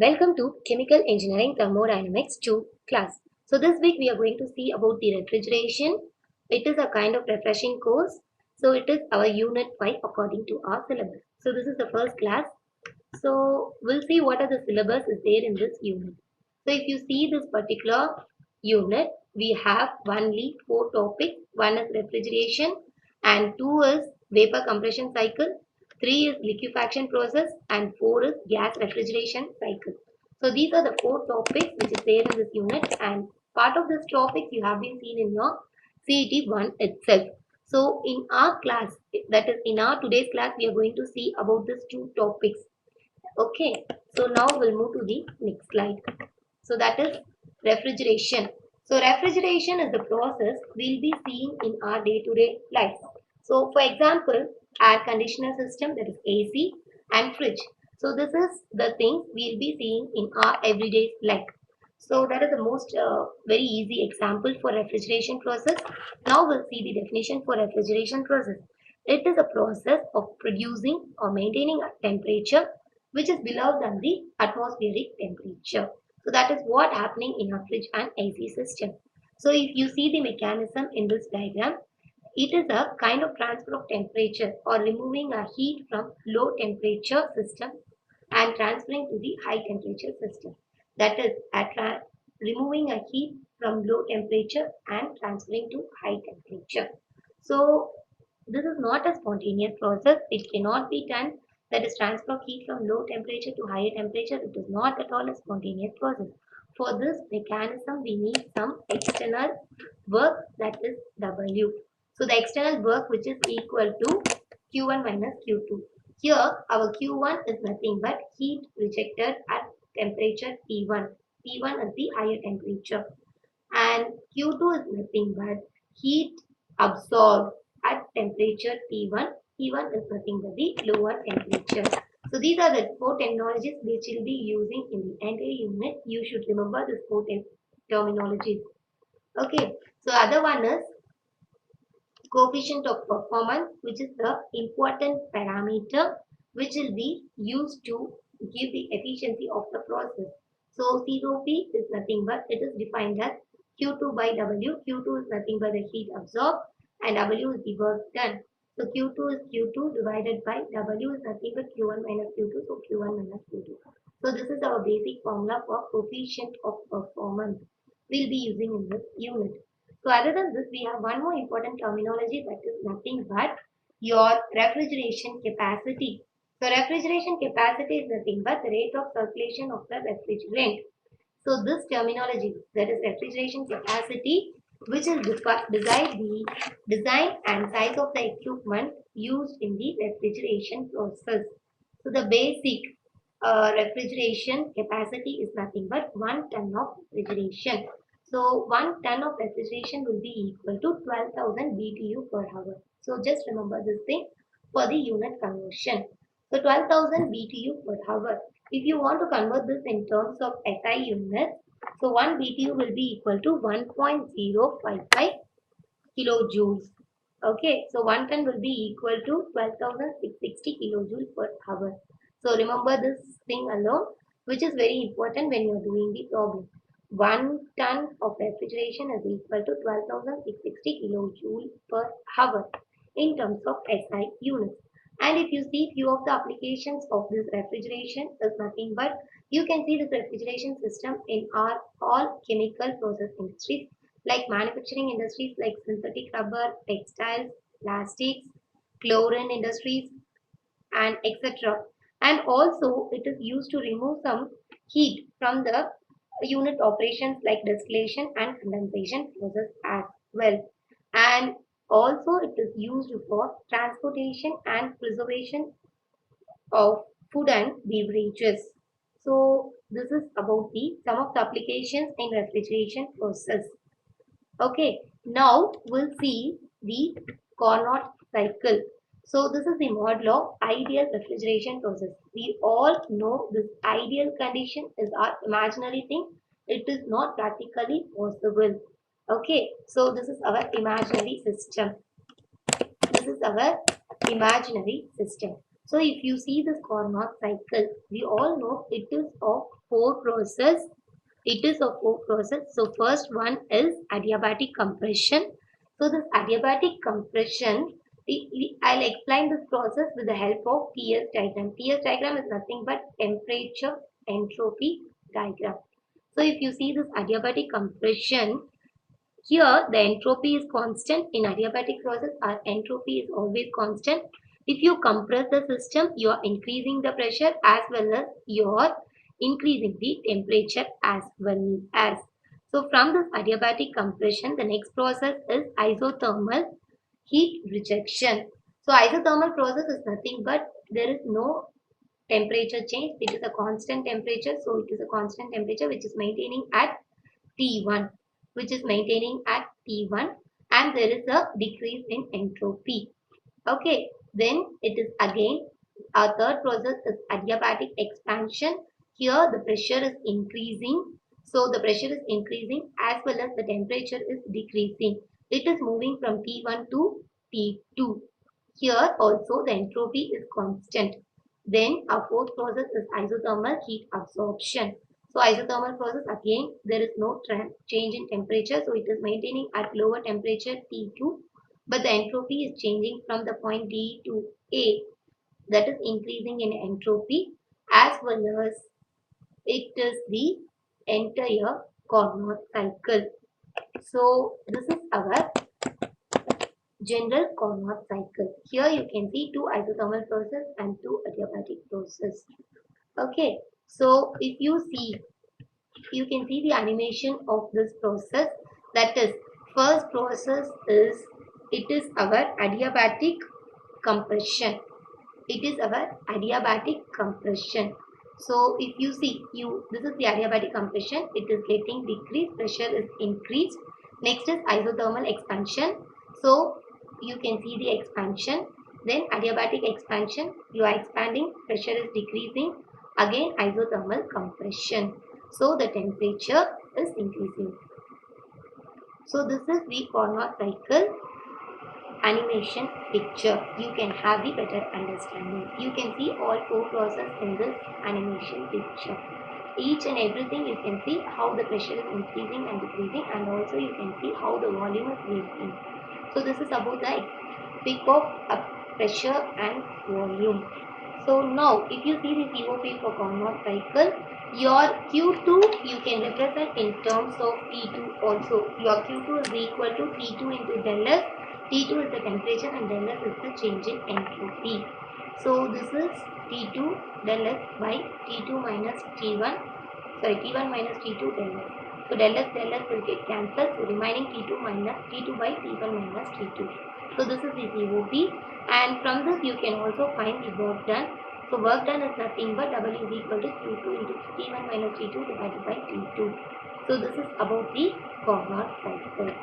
Welcome to Chemical Engineering Thermodynamics 2 class. So this week we are going to see about the refrigeration. It is a kind of refreshing course. So it is our unit 5 according to our syllabus. So this is the first class. So we'll see what are the syllabus is there in this unit. So if you see this particular unit, we have only 4 topics. One is refrigeration and 2 is vapor compression cycle, 3 is liquefaction process and 4 is gas refrigeration cycle. So these are the 4 topics which is there in this unit, and part of this topic you have been seen in your CET 1 itself. So in our class, that is in our today's class, we are going to see about these 2 topics. Okay, so now we'll move to the next slide. So that is refrigeration. So refrigeration is the process we'll be seeing in our day-to-day life. So for example, air conditioner system, that is AC, and fridge. So this is the things we'll be seeing in our everyday life. So that is the most very easy example for refrigeration process. Now we'll see the definition for refrigeration process. It is a process of producing or maintaining a temperature which is below than the atmospheric temperature. So that is what happening in a fridge and AC system. So if you see the mechanism in this diagram, it is a kind of transfer of temperature or removing a heat from low temperature system and transferring to the high temperature system. That is removing a heat from low temperature and transferring to high temperature. So this is not a spontaneous process. It cannot be done. That is transfer of heat from low temperature to higher temperature. It is not at all a spontaneous process. For this mechanism, we need some external work, that is W. So the external work which is equal to Q1 minus Q2. Here our Q1 is nothing but heat rejected at temperature T1. T1 is the higher temperature and Q2 is nothing but heat absorbed at temperature T1. T1 is nothing but the lower temperature. So these are the 4 terminologies which we'll be using in the entire unit. You should remember these 4 terminologies. Okay, so other one is coefficient of performance, which is the important parameter which will be used to give the efficiency of the process. So COP is nothing but it is defined as Q2 by W. Q2 is nothing but the heat absorbed and W is the work done. So Q2 is Q2 divided by W is nothing but Q1 minus Q2. So Q1 minus Q2. So this is our basic formula for coefficient of performance we'll be using in this unit. So other than this, we have one more important terminology, that is nothing but your refrigeration capacity. So refrigeration capacity is nothing but the rate of circulation of the refrigerant. So this terminology, that is refrigeration capacity, which will decide the design and size of the equipment used in the refrigeration process. So the basic refrigeration capacity is nothing but 1 ton of refrigeration. So 1 ton of refrigeration will be equal to 12,000 BTU per hour. So just remember this thing for the unit conversion. So 12,000 BTU per hour. If you want to convert this in terms of SI units, so 1 BTU will be equal to 1.055 kilojoules. Okay, so 1 ton will be equal to 12,660 kilojoules per hour. So remember this thing alone, which is very important when you are doing the problem. 1 ton of refrigeration is equal to 12,660 kilojoules per hour in terms of SI units. And if you see few of the applications of this refrigeration is nothing but you can see this refrigeration system in our all chemical process industries like manufacturing industries like synthetic rubber, textiles, plastics, chlorine industries, and etc. And also it is used to remove some heat from the unit operations like distillation and condensation process as well. And also it is used for transportation and preservation of food and beverages. So this is about the some of the applications in refrigeration process. Okay, now we'll see the Carnot cycle. So this is the model of ideal refrigeration process. We all know this ideal condition is our imaginary thing. It is not practically possible. Okay, so this is our imaginary system. This is our imaginary system. So if you see this Carnot cycle, we all know it is of four process. It is of four process. So first one is adiabatic compression. So this adiabatic compression, I'll explain this process with the help of TS diagram. TS diagram is nothing but temperature entropy diagram. So if you see this adiabatic compression, here, the entropy is constant. In adiabatic process, our entropy is always constant. If you compress the system, you are increasing the pressure as well as you are increasing the temperature as well as. So, from this adiabatic compression, the next process is isothermal heat rejection. So, isothermal process is nothing but there is no temperature change. It is a constant temperature. So, it is a constant temperature which is maintaining at T1, which is maintaining at T1, and there is a decrease in entropy. Okay, then it is again our third process is adiabatic expansion. Here the pressure is increasing. So the pressure is increasing as well as the temperature is decreasing. It is moving from T1 to T2. Here also the entropy is constant. Then our fourth process is isothermal heat absorption. So isothermal process again there is no change in temperature, so it is maintaining at lower temperature T2, but the entropy is changing from the point D to A, that is increasing in entropy, as well as it is the entire Carnot cycle. So this is our general Carnot cycle. Here you can see two isothermal process and two adiabatic process. Okay, so if you see, you can see the animation of this process. That is, first process is it is our adiabatic compression. It is our adiabatic compression. So if you see, this is the adiabatic compression. It is getting decreased, pressure is increased. Next is isothermal expansion. So you can see the expansion. Then adiabatic expansion, you are expanding, pressure is decreasing. Again isothermal compression. So the temperature is increasing. So this is the Carnot cycle animation picture. You can have the better understanding. You can see all four process in this animation picture. Each and everything you can see how the pressure is increasing and decreasing, and also you can see how the volume is varying. So this is about the peak of pressure and volume. So now if you see the COP for Carnot cycle, your Q2 you can represent in terms of T2 also. Your Q2 is equal to T2 into del S. T2 is the temperature and del S is the change in entropy. So this is T2 del S by T2 minus T1. Sorry, T1 minus T2 del S. So del S will get cancelled. So remaining T2 minus T2 by T1 minus T2. So this is the COP, and from this you can also find the work done. So work done is nothing but W is equal to Q2 into T1 minus T2 divided by T2. So this is about the Carnot cycle.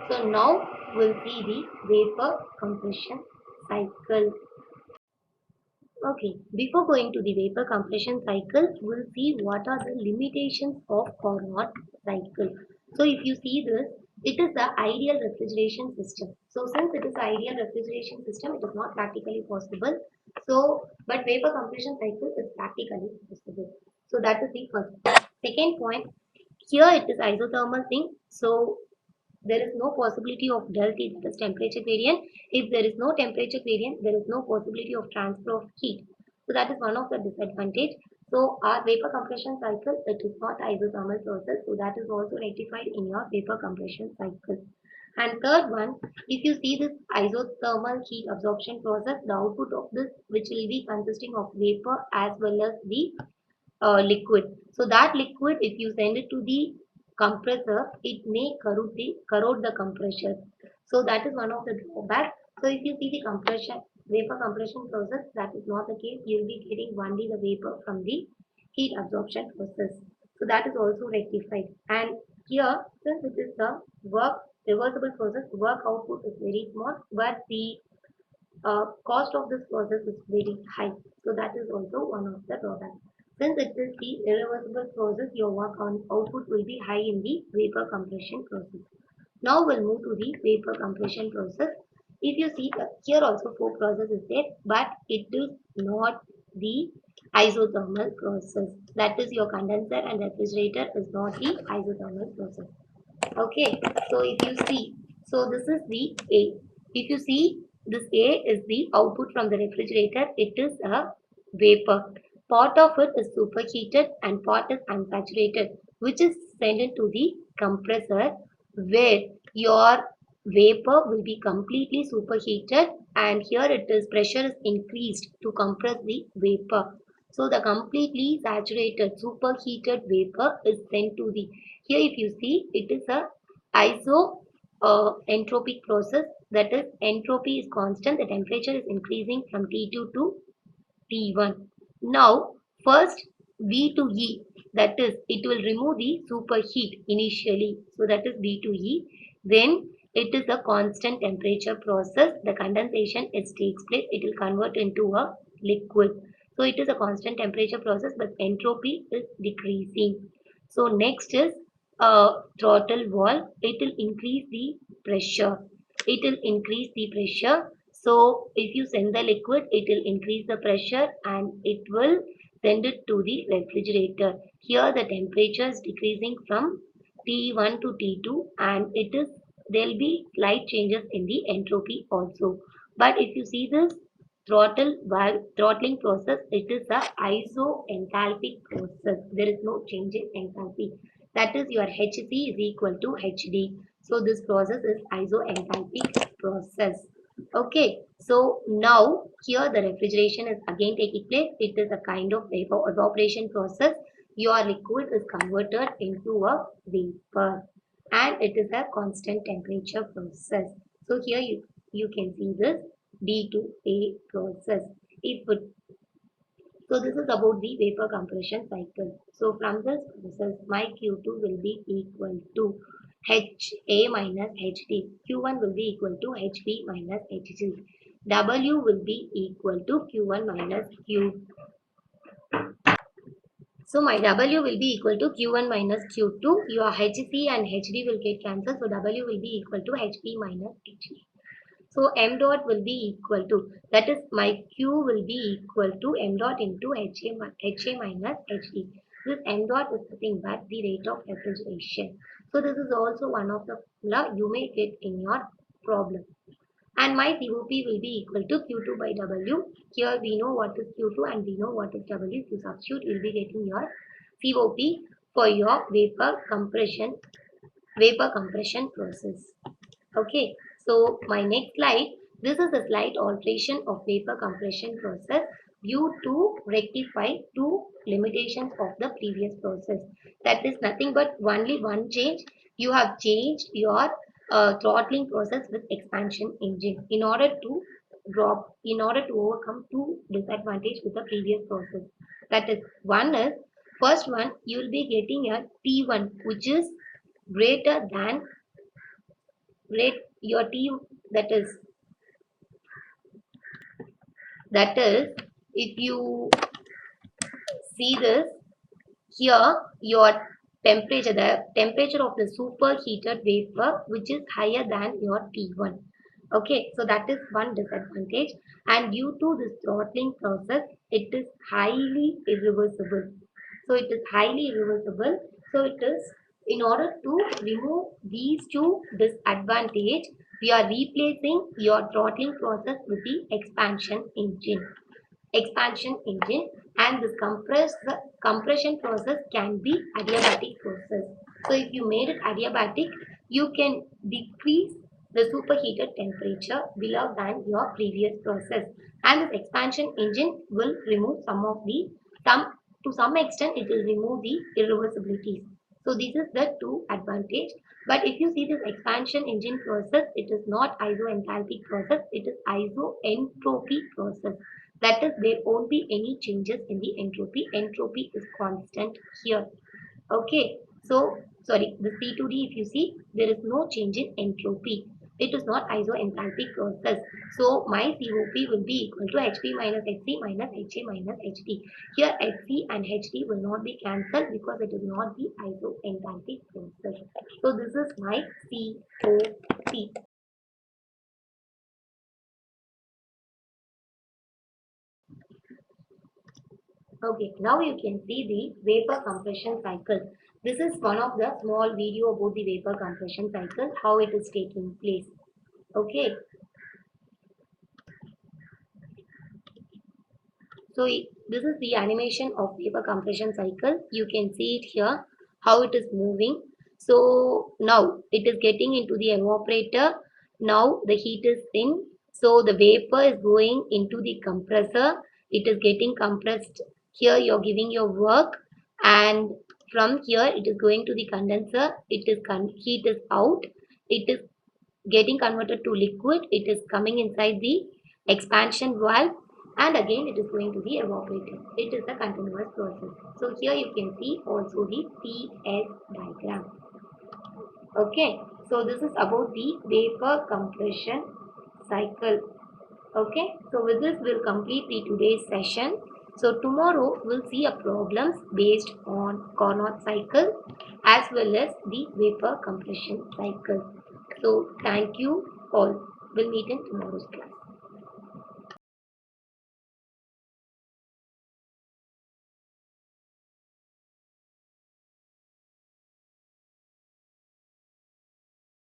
So now we'll see the vapor compression cycle. Okay, before going to the vapor compression cycle, we'll see what are the limitations of Carnot cycle. So if you see this, it is the ideal refrigeration system. So since it is the ideal refrigeration system, it is not practically possible. So, but vapor compression cycle is practically possible. So that is the first. Second point, here it is isothermal thing. So there is no possibility of delta T, that is temperature gradient. If there is no temperature gradient, there is no possibility of transfer of heat. So that is one of the disadvantage. So our vapor compression cycle, it is not isothermal process. So that is also rectified in your vapor compression cycle. And third one, if you see this isothermal heat absorption process, the output of this, which will be consisting of vapor as well as the liquid. So that liquid, if you send it to the compressor, it may corrode the compressor. So that is one of the drawbacks. So if you see the compression, vapor compression process, that is not the case. You will be getting only the vapor from the heat absorption process. So that is also rectified. And here, since it is a work reversible process, work output is very small, but the cost of this process is very high. So that is also one of the drawbacks. Since it is the irreversible process, your work on output will be high in the vapor compression process. Now we'll move to the vapor compression process. If you see here also four process is there, but it is not the isothermal process. That is your condenser and refrigerator is not the isothermal process. Okay, so if you see, so this is the A. If you see, this A is the output from the refrigerator. It is a vapor. Part of it is superheated and part is unsaturated, which is sent into the compressor where your vapor will be completely superheated, and here it is pressure is increased to compress the vapor. So the completely saturated superheated vapor is sent to the, here if you see, it is a iso entropic process. That is, entropy is constant, the temperature is increasing from T2 to T1. Now, first B to E, that is, it will remove the superheat initially. So that is B to E. Then it is a constant temperature process. The condensation is takes place. It will convert into a liquid. So it is a constant temperature process, but entropy is decreasing. So next is throttle valve. It will increase the pressure. It will increase the pressure. So if you send the liquid, it will increase the pressure and it will send it to the refrigerator. Here the temperature is decreasing from T1 to T2, and it is, there will be slight changes in the entropy also. But if you see this throttle valve throttling process, it is a isoenthalpic process. There is no change in enthalpy. That is, your Hc is equal to Hd. So this process is isoenthalpic process. Okay, so now here the refrigeration is again taking place. It is a kind of evaporation process. Your liquid is converted into a vapor, and it is a constant temperature process. So here you can see this D to A process. If it, so this is about the vapor compression cycle. So from this process, my Q2 will be equal to HA minus HD. Q1 will be equal to HB minus HG. W will be equal to Q1 minus Q. So my W will be equal to Q1 minus Q2. Your HC and HD will get cancelled. So W will be equal to HB minus HG. So m dot will be equal to, that is, my q will be equal to m dot into HA minus HD. This m dot is nothing but the rate of refrigeration. So this is also one of the formula you may get in your problem. And my COP will be equal to Q2 by W. Here we know what is Q2 and we know what is W. If you substitute, you will be getting your COP for your vapor compression process. Okay, so my next slide, this is a slight alteration of vapor compression process due to rectify two limitations of the previous process. That is nothing but only one change. You have changed your throttling process with expansion engine in order to overcome two disadvantage with the previous process. That is, one is, first one, you will be getting a T1 which is greater than rate your T, that is, if you see this here, your temperature, the temperature of the superheated vapor which is higher than your T1. Okay, so that is one disadvantage, and due to this throttling process, it is highly irreversible. So it is highly irreversible. So it is, in order to remove these two disadvantage, we are replacing your throttling process with the expansion engine, and this compression process can be adiabatic process. So if you made it adiabatic, you can decrease the superheated temperature below than your previous process, and this expansion engine will remove some to some extent it will remove the irreversibilities. So this is the two advantage. But if you see this expansion engine process, it is not isoenthalpic process, it is isoentropy process. That is, there won't be any changes in the entropy. Entropy is constant here. Okay, so sorry, the C to D, if you see, there is no change in entropy. It is not isoenthalpic process. So my COP will be equal to HP minus HC minus HA minus HD. Here HC and HD will not be cancelled because it is not the isoenthalpic process. So this is my COP. Okay, now you can see the vapor compression cycle. This is one of the small video about the vapor compression cycle, how it is taking place. Okay, so this is the animation of vapor compression cycle. You can see it here, how it is moving. So now it is getting into the evaporator. Now the heat is in, so the vapor is going into the compressor. It is getting compressed. Here you're giving your work, and from here it is going to the condenser. It is heat is out. It is getting converted to liquid. It is coming inside the expansion valve, and again it is going to the evaporator. It is a continuous process. So here you can see also the PS diagram. Okay, so this is about the vapor compression cycle. Okay, so with this we'll complete the today's session. So tomorrow we'll see a problems based on Carnot cycle as well as the vapor compression cycle. So thank you all. We'll meet in tomorrow's class.